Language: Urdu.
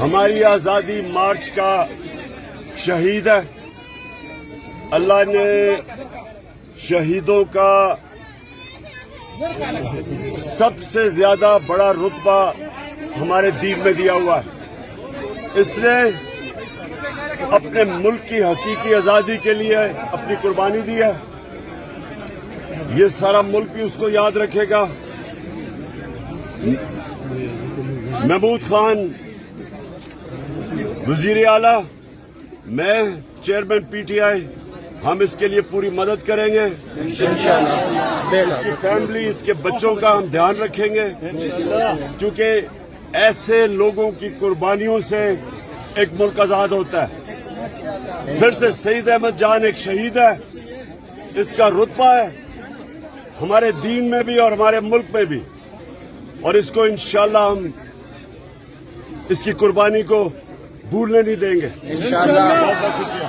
ہماری آزادی مارچ کا شہید ہے. اللہ نے شہیدوں کا سب سے زیادہ بڑا رتبہ ہمارے دین میں دیا ہوا ہے. اس نے اپنے ملک کی حقیقی آزادی کے لیے اپنی قربانی دی ہے. یہ سارا ملک بھی اس کو یاد رکھے گا. محمود خان وزیر اعلیٰ، میں چیئرمین پی ٹی آئی، ہم اس کے لیے پوری مدد کریں گے. اس کی فیملی، اس کے بچوں کا ہم دھیان رکھیں گے، کیونکہ ایسے لوگوں کی قربانیوں سے ایک ملک آزاد ہوتا ہے. پھر سے سعید احمد جان ایک شہید ہے. اس کا رتبہ ہے ہمارے دین میں بھی اور ہمارے ملک میں بھی، اور اس کو انشاءاللہ ہم اس کی قربانی کو بھولنے نہیں دیں گے. بہت بہت شکریہ.